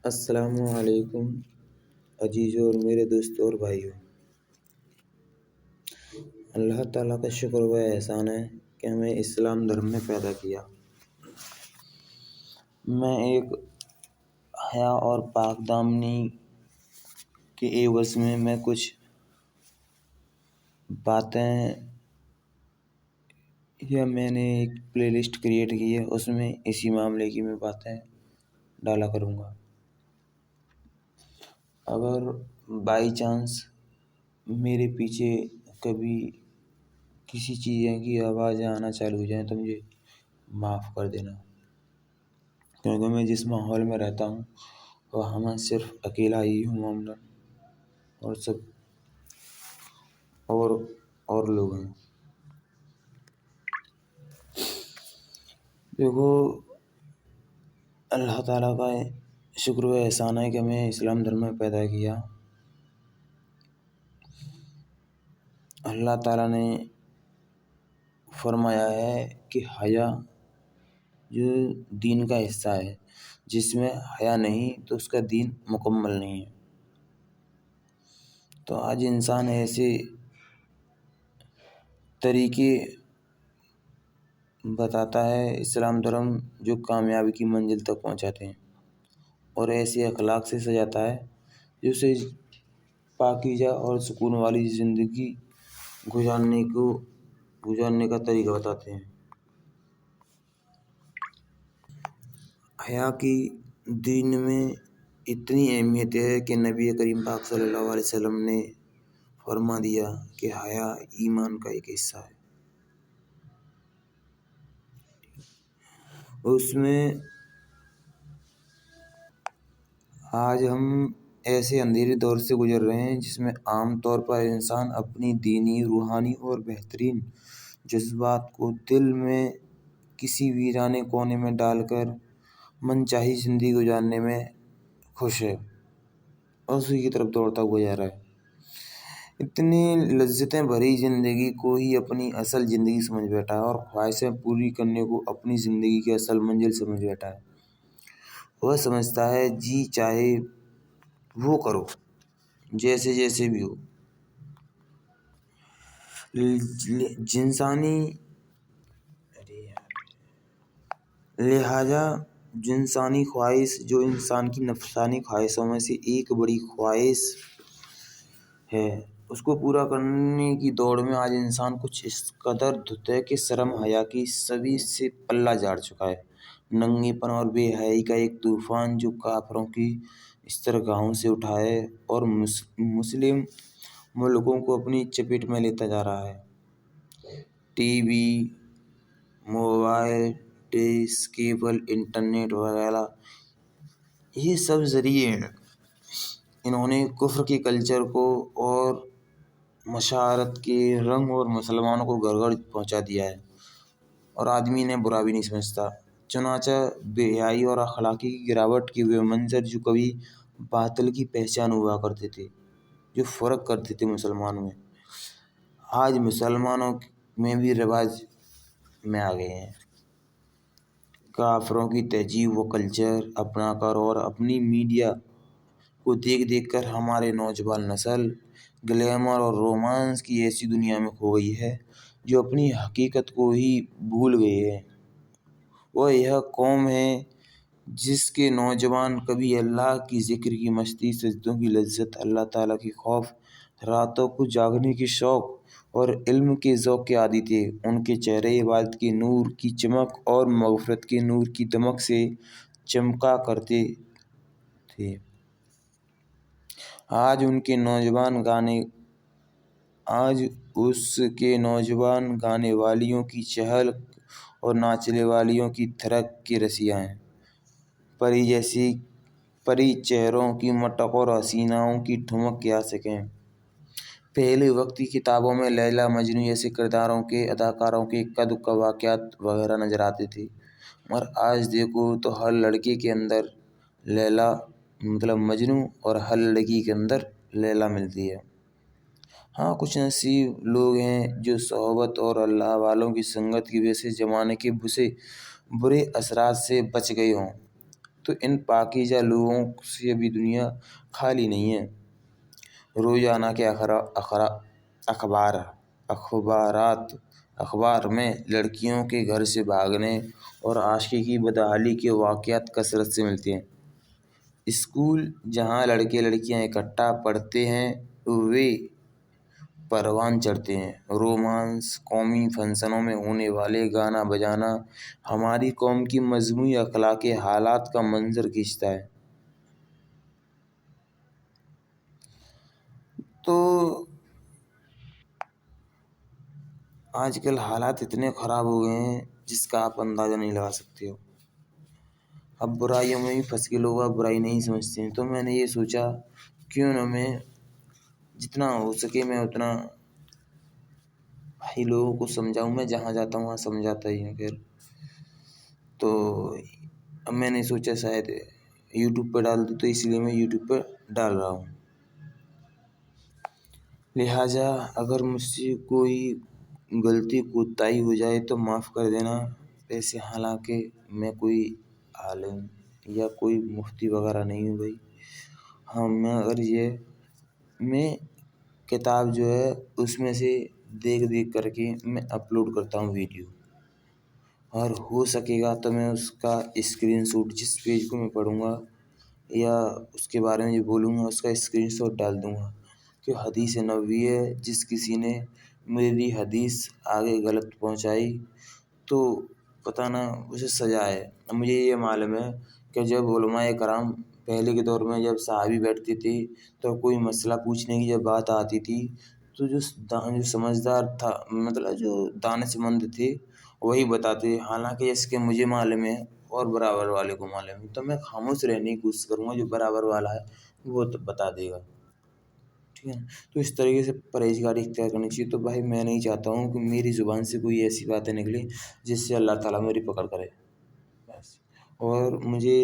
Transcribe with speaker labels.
Speaker 1: السلام علیکم عزیزوں اور میرے دوستوں اور بھائیوں۔ اللہ تعالیٰ کا شکر و احسان ہے کہ ہمیں اسلام دھرم میں پیدا کیا۔ میں ایک حیا اور پاک دامنی کے عوض میں کچھ باتیں یا میں نے ایک پلے لسٹ کریٹ کی ہے، اس میں اسی معاملے کی میں باتیں ڈالا کروں گا۔ اگر بائی چانس میرے پیچھے کبھی کسی چیزیں کی آوازیں آنا چالو ہو جائیں تو مجھے معاف کر دینا، کیونکہ میں جس ماحول میں رہتا ہوں وہاں میں صرف اکیلا ہی ہوں معاملہ، اور سب اور لوگ ہیں۔ دیکھو، اللہ تعالیٰ کا شکر و احسان ہے کہ ہمیں اسلام دھرم میں پیدا کیا۔ اللہ تعالیٰ نے فرمایا ہے کہ حیا جو دین کا حصہ ہے، جس میں حیا نہیں تو اس کا دین مکمل نہیں ہے۔ تو آج انسان ایسے طریقے بتاتا ہے اسلام دھرم جو کامیابی کی منزل تک پہنچاتے ہیں، اور ایسے اخلاق سے سجاتا ہے جو اسے پاکیزہ اور سکون والی زندگی گزارنے کا طریقہ بتاتے ہیں۔ حیا کی دین میں اتنی اہمیت ہے کہ نبی کریم پاک صلی اللہ علیہ وسلم نے فرما دیا کہ حیا ایمان کا ایک حصہ ہے۔ اس میں آج ہم ایسے اندھیرے دور سے گزر رہے ہیں جس میں عام طور پر انسان اپنی دینی، روحانی اور بہترین جذبات کو دل میں کسی ویرانے کونے میں ڈال کر من چاہی زندگی گزارنے میں خوش ہے اور اسی کی طرف دوڑتا ہوا جا رہا ہے۔ اتنی لذتیں بھری زندگی کو ہی اپنی اصل زندگی سمجھ بیٹھا ہے، اور خواہشیں پوری کرنے کو اپنی زندگی کی اصل منزل سمجھ بیٹھا ہے۔ وہ سمجھتا ہے جی چاہے وہ کرو، جیسے بھی ہو۔ لہٰذا جنسانی خواہش جو انسان کی نفسانی خواہشوں میں سے ایک بڑی خواہش ہے، اس کو پورا کرنے کی دوڑ میں آج انسان کچھ اس قدر دھت ہے کہ شرم حیا کی سبھی سے پلہ جھاڑ چکا ہے۔ ننگے پن اور بے حیائی کا ایک طوفان جو کافروں کی استرگاہوں سے اٹھا ہے اور مسلم ملکوں کو اپنی چپیٹ میں لیتا جا رہا ہے۔ T V, mobile, dish, cable, internet وغیرہ یہ سب ذریعے ہیں۔ انہوں نے کفر کے کلچر کو اور مشارت کے رنگ اور مسلمانوں کو گھر گھر پہنچا دیا ہے، اور آدمی انہیں برا بھی نہیں سمجھتا۔ چنانچہ بے حیائی اور اخلاقی کی گراوٹ کے وہ منظر جو کبھی باطل کی پہچان ہوا کرتے تھے، جو فرق کرتے تھے مسلمانوں میں، آج مسلمانوں میں بھی رواج میں آ گئے ہیں۔ کافروں کی تہذیب و کلچر اپنا کر اور اپنی میڈیا کو دیکھ کر ہمارے نوجوان نسل گلیمر اور رومانس کی ایسی دنیا میں کھو گئی ہے جو اپنی حقیقت کو ہی بھول گئی ہے۔ وہ یہ قوم ہے جس کے نوجوان کبھی اللہ کی ذکر کی مستی، سجدوں کی لذت، اللہ تعالیٰ کی خوف، راتوں کو جاگنے کی شوق اور علم کے ذوق کے عادی تھے۔ ان کے چہرے عبادت کے نور کی چمک اور مغفرت کے نور کی دمک سے چمکا کرتے تھے۔ آج اس کے نوجوان گانے والیوں کی چہل اور ناچنے والیوں کی تھرک کی رسیاں ہیں۔ پری چہروں کی مٹک اور حسیناؤں کی ٹھمک کیا سکیں۔ پہلے وقت کی کتابوں میں لیلا مجنوں جیسے کرداروں کے اداکاروں کے قد واقعات وغیرہ نظر آتے تھے، مگر آج دیکھو تو ہر لڑکے کے اندر لیلا مجنوں اور ہر لڑکی کے اندر لیلا ملتی ہے۔ ہاں، کچھ نصیب لوگ ہیں جو صحبت اور اللہ والوں کی سنگت کی وجہ سے زمانے کے برے اثرات سے بچ گئے ہوں، تو ان پاکیزہ لوگوں سے بھی دنیا خالی نہیں ہے۔ روزانہ کے اخبار میں لڑکیوں کے گھر سے بھاگنے اور عاشقی کی بدحالی کے واقعات کثرت سے ملتے ہیں۔ اسکول جہاں لڑکے لڑکیاں اکٹھا پڑھتے ہیں وہ پروان چڑھتے ہیں۔ رومانس، قومی فنکشنوں میں ہونے والے گانا بجانا ہماری قوم کی مجموعی اخلاقی حالات کا منظر کھینچتا ہے۔ تو آج کل حالات اتنے خراب ہو گئے ہیں جس کا آپ اندازہ نہیں لگا سکتے ہو۔ اب برائیوں میں بھی پھنس کے لوگ اب برائی نہیں سمجھتے ہیں۔ تو میں نے یہ سوچا کیوں نہ میں جتنا ہو سکے میں اتنا بھائی لوگوں کو سمجھاؤں۔ میں جہاں جاتا ہوں وہاں سمجھاتا ہی ہوں۔ پھر تو اب میں نے سوچا شاید یوٹیوب پہ ڈال دوں، تو اس لیے میں یوٹیوب پہ ڈال رہا ہوں۔ لہٰذا اگر مجھ سے کوئی غلطی کوتاہی ہو جائے تو معاف کر دینا۔ ویسے حالانکہ میں کوئی عالم یا کوئی مفتی وغیرہ نہیں ہوں بھائی۔ ہاں میں کتاب جو ہے اس میں سے دیکھ کر کے میں اپلوڈ کرتا ہوں ویڈیو، اور ہو سکے گا تو میں اس کا اسکرین شاٹ جس پیج کو میں پڑھوں گا یا اس کے بارے میں جو بولوں گا اس کا اسکرین شاٹ ڈال دوں گا کہ حدیث نبوی ہے، جس کسی نے میری حدیث آگے غلط پہنچائی تو پتہ نہ اسے سزا ہے۔ مجھے یہ معلوم ہے کہ جب علماء کرام پہلے کے دور میں جب صحابی بیٹھتے تھے تو کوئی مسئلہ پوچھنے کی جب بات آتی تھی تو جو سمجھدار تھا، مطلب جو دانش مند تھے وہی بتاتے تھے، حالانکہ اس کے مجھے معلوم ہے اور برابر والے کو معلوم ہے، تو میں خاموش رہنے کی کوشش کروں گا، جو برابر والا ہے وہ تو بتا دے گا، ٹھیک ہے۔ تو اس طریقے سے پرہیزگاری اختیار کرنی چاہیے۔ تو بھائی میں نہیں چاہتا ہوں کہ میری زبان سے کوئی ایسی باتیں نکلیں جس سے اللہ تعالیٰ میری پکڑ کرے بس۔ اور مجھے